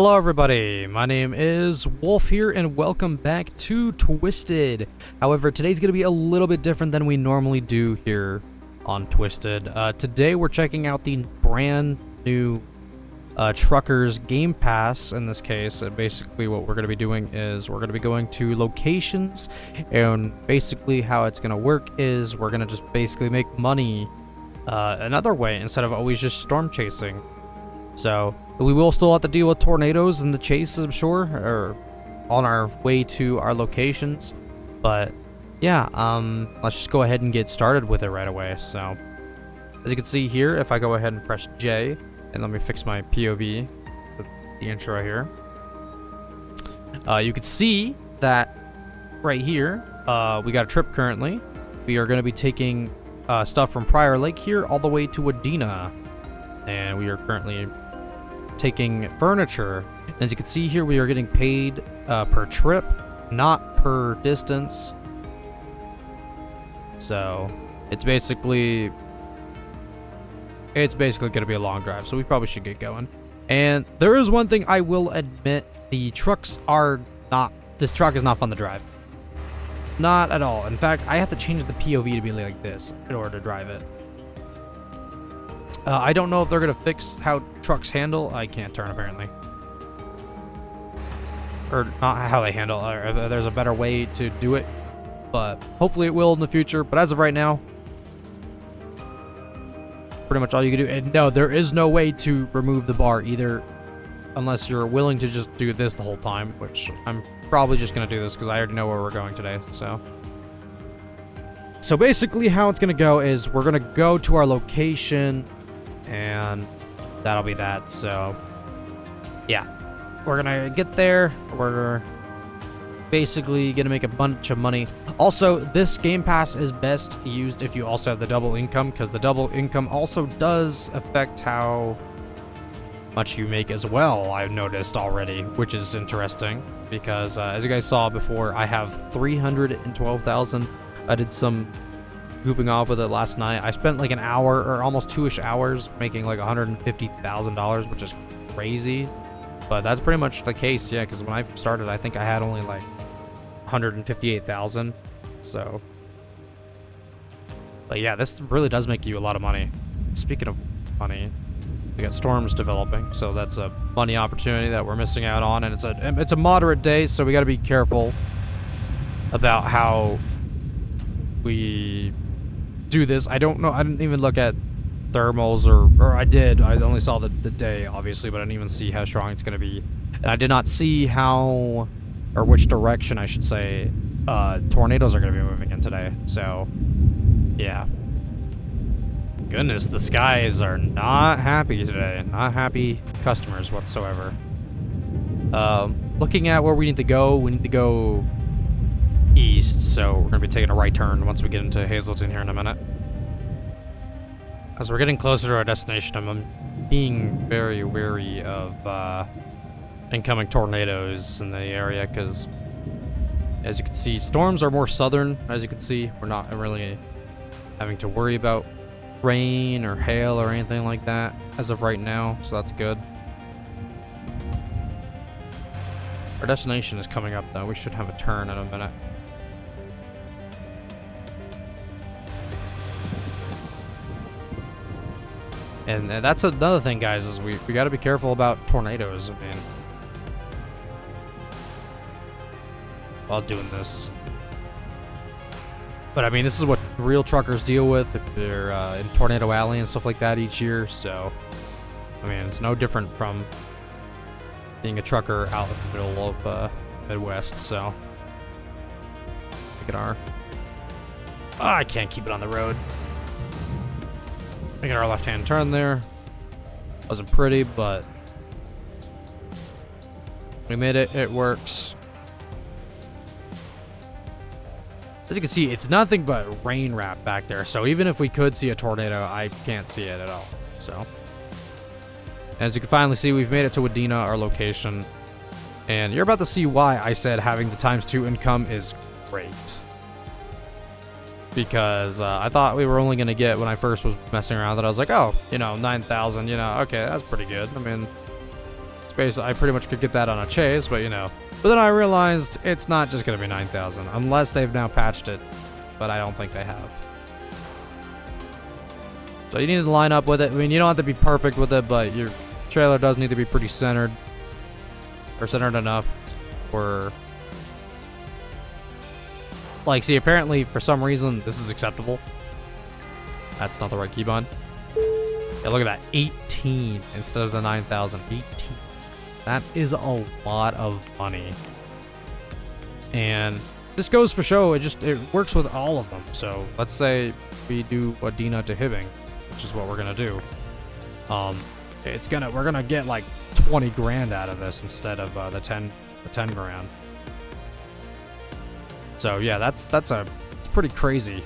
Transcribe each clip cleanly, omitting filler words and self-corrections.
Hello everybody, my name is Wolf here and welcome back to Twisted. However, today's going to be a little bit different than we normally do here on Twisted. Today we're checking out the brand new Truckers Game Pass in this case. Basically what we're going to be doing is we're going to be going to locations, and basically how it's going to work is we're going to just basically make money another way instead of always just storm chasing. So we will still have to deal with tornadoes in the chase, I'm sure, or on our way to our locations. But yeah, let's just go ahead and get started with it right away. So as you can see here, if I go ahead and press J, and let me fix my POV, the intro here, you can see that right here, we got a trip currently. We are going to be taking stuff from Prior Lake here all the way to Wadena. And we are currently taking furniture. And as you can see here, we are getting paid per trip, not per distance. So it's basically going to be a long drive. So we probably should get going. And there is one thing I will admit: the trucks are not. This truck is not fun to drive. Not at all. In fact, I have to change the POV to be like this in order to drive it. I don't know if they're going to fix how trucks handle. I can't turn, apparently. Or not how they handle. There's a better way to do it. But hopefully it will in the future. But as of right now, pretty much all you can do. And no, there is no way to remove the bar either, unless you're willing to just do this the whole time. Which I'm probably just going to do this because I already know where we're going today. So basically how it's going to go is we're going to go to our location. And that'll be that. So yeah, we're gonna get there. We're basically gonna make a bunch of money. Also, this Game Pass is best used if you also have the double income, because the double income also does affect how much you make as well. I've noticed already, which is interesting because as you guys saw before, I have 312,000. I did some goofing off with it last night. I spent like an hour or almost 2-ish hours making like $150,000, which is crazy. But that's pretty much the case, yeah, because when I started, I think I had only like 158,000. So, but yeah, this really does make you a lot of money. Speaking of money, we got storms developing, so that's a money opportunity that we're missing out on, and it's a moderate day, so we got to be careful about how we do this. I don't know. I didn't even look at thermals, or I did. I only saw the day, obviously, but I didn't even see how strong it's going to be. And I did not see how, or which direction, I should say, tornadoes are going to be moving in today. So, yeah. Goodness, the skies are not happy today. Not happy customers whatsoever. Looking at where we need to go east, so we're gonna be taking a right turn once we get into Hazleton here in a minute. As we're getting closer to our destination, I'm being very wary of incoming tornadoes in the area, because as you can see, storms are more southern. As you can see, we're not really having to worry about rain or hail or anything like that as of right now, so that's good. Our destination is coming up though. We should have a turn in a minute. And that's another thing, guys, is we got to be careful about tornadoes. I mean, while doing this. But I mean, this is what real truckers deal with if they're in Tornado Alley and stuff like that each year. So, I mean, it's no different from being a trucker out in the middle of Midwest. So, look at our... Oh, I can't keep it on the road. Making our left-hand turn there. Wasn't pretty, but we made it. It works. As you can see, it's nothing but rain wrap back there. So even if we could see a tornado, I can't see it at all. So, as you can finally see, we've made it to Wadena, our location. And you're about to see why I said having the ×2 income is great. Because I thought we were only going to get, when I first was messing around, that I was like, oh, 9,000, okay, that's pretty good. I mean, space, I pretty much could get that on a chase, but you know. But then I realized it's not just gonna be 9,000 unless they've now patched it, but I don't think they have. So you need to line up with it. I mean, you don't have to be perfect with it, but your trailer does need to be pretty centered, or centered enough for, like, see, apparently for some reason this is acceptable. That's not the right keybind. Yeah, look at that, 18 instead of the 9,000. 18. That is a lot of money. And this goes for show. It works with all of them. So let's say we do Adina to Hibbing, which is what we're gonna do. We're gonna get like 20 grand out of this instead of the 10 grand. So yeah, that's pretty crazy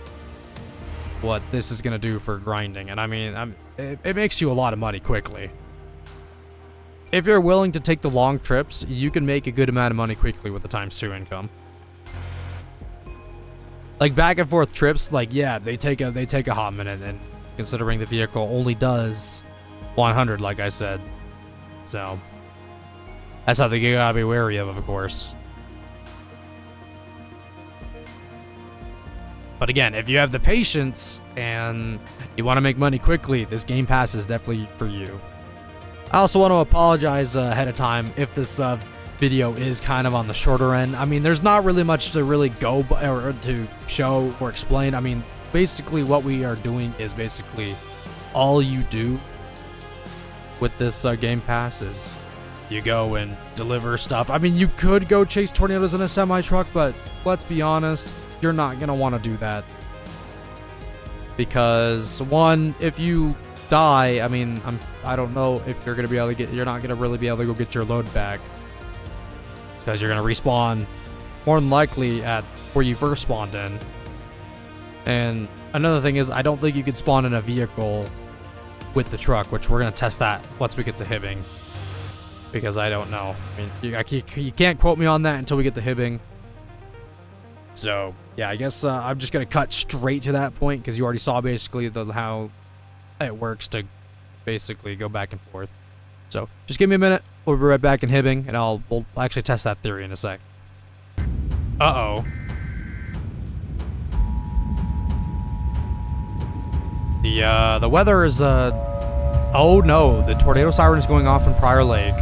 what this is gonna do for grinding. And I mean, it makes you a lot of money quickly. If you're willing to take the long trips, you can make a good amount of money quickly with the ×2 income. Like back and forth trips, like yeah, they take a hot minute, and considering the vehicle only does 100, like I said, so that's something you gotta be wary of course. But again, if you have the patience and you want to make money quickly, this Game Pass is definitely for you. I also want to apologize ahead of time if this video is kind of on the shorter end. I mean, there's not really much to really go or to show or explain. I mean, basically what we are doing is basically all you do with this Game Pass is you go and deliver stuff. I mean, you could go chase tornadoes in a semi-truck, but let's be honest, you're not going to want to do that. Because, one, if you die, I mean, I don't know if you're going to be able to you're not going to really be able to go get your load back. Because you're going to respawn, more than likely, at where you first spawned in. And another thing is, I don't think you could spawn in a vehicle with the truck, which we're going to test that once we get to Hibbing. Because I don't know. I mean, you can't quote me on that until we get to Hibbing. So, yeah, I guess I'm just going to cut straight to that point, because you already saw basically how it works to basically go back and forth. So, just give me a minute. We'll be right back in Hibbing, and we'll actually test that theory in a sec. Uh-oh. The weather is, oh no, the tornado siren is going off in Prior Lake.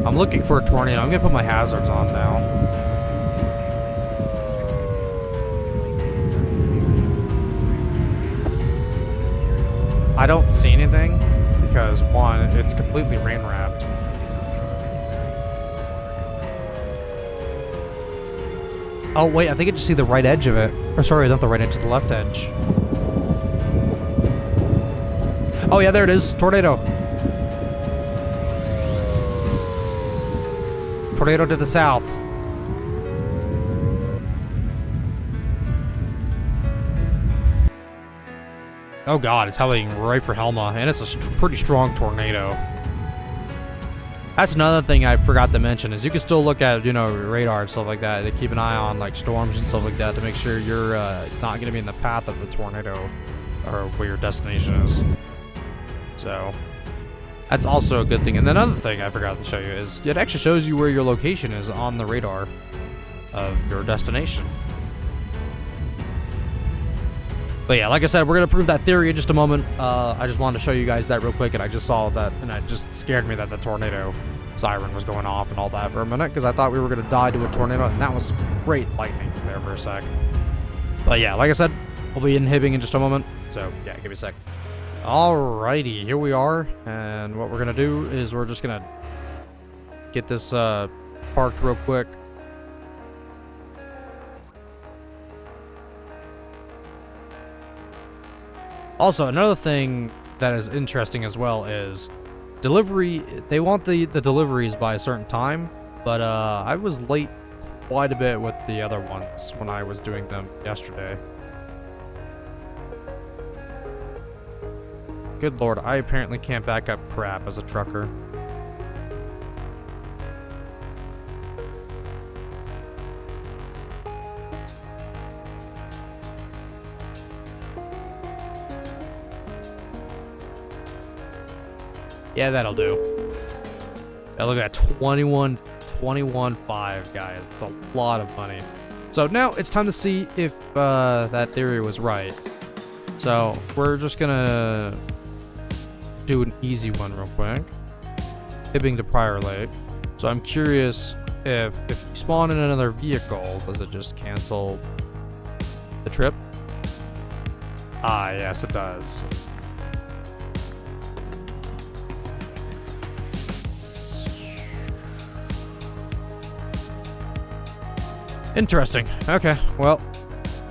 I'm looking for a tornado. I'm gonna put my hazards on now. I don't see anything because, one, it's completely rain wrapped. Oh wait, I think I just see the right edge of it. Or sorry, not the right edge, the left edge. Oh yeah, there it is. Tornado. Tornado to the south. Oh god, it's heading right for Helma, and it's a pretty strong tornado. That's another thing I forgot to mention, is you can still look at, you know, radar and stuff like that. They keep an eye on, like, storms and stuff like that to make sure you're not going to be in the path of the tornado or where your destination is. So that's also a good thing. And then another thing I forgot to show you is it actually shows you where your location is on the radar of your destination. But yeah, like I said, we're going to prove that theory in just a moment. I just wanted to show you guys that real quick, and I just saw that, and it just scared me that the tornado siren was going off and all that for a minute, because I thought we were going to die to a tornado, and that was great lightning there for a sec. But yeah, like I said, we'll be in Hibbing in just a moment, so yeah, give me a sec. Alrighty, here we are, and what we're gonna do is we're just gonna get this parked real quick. Also, another thing that is interesting as well is delivery, they want the deliveries by a certain time, but I was late quite a bit with the other ones when I was doing them yesterday. Good lord, I apparently can't back up crap as a trucker. Yeah, that'll do. Yeah, look at that, 21.5, guys. It's a lot of money. So now it's time to see if that theory was right. So we're just gonna do an easy one real quick. Hipping to prior late. So I'm curious if you spawn in another vehicle, does it just cancel the trip? Ah, yes, it does. Interesting. Okay, well,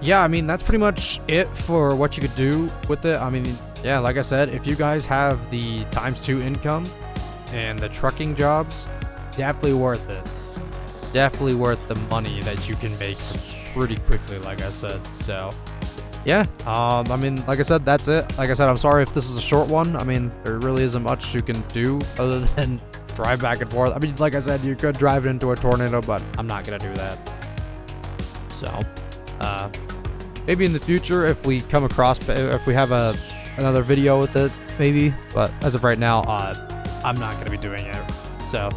yeah, I mean, that's pretty much it for what you could do with it. I mean, yeah, like I said, if you guys have the ×2 income and the trucking jobs, definitely worth it. Definitely worth the money that you can make pretty quickly, like I said. So, yeah, I mean, like I said, that's it. Like I said, I'm sorry if this is a short one. I mean, there really isn't much you can do other than drive back and forth. I mean, like I said, you could drive it into a tornado, but I'm not going to do that. So, maybe in the future, if we come across, if we have another video with it, maybe. But as of right now, I'm not going to be doing it. So,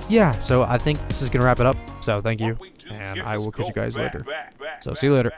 yeah. So I think this is going to wrap it up. So thank you, and I will catch you guys later. So see you later.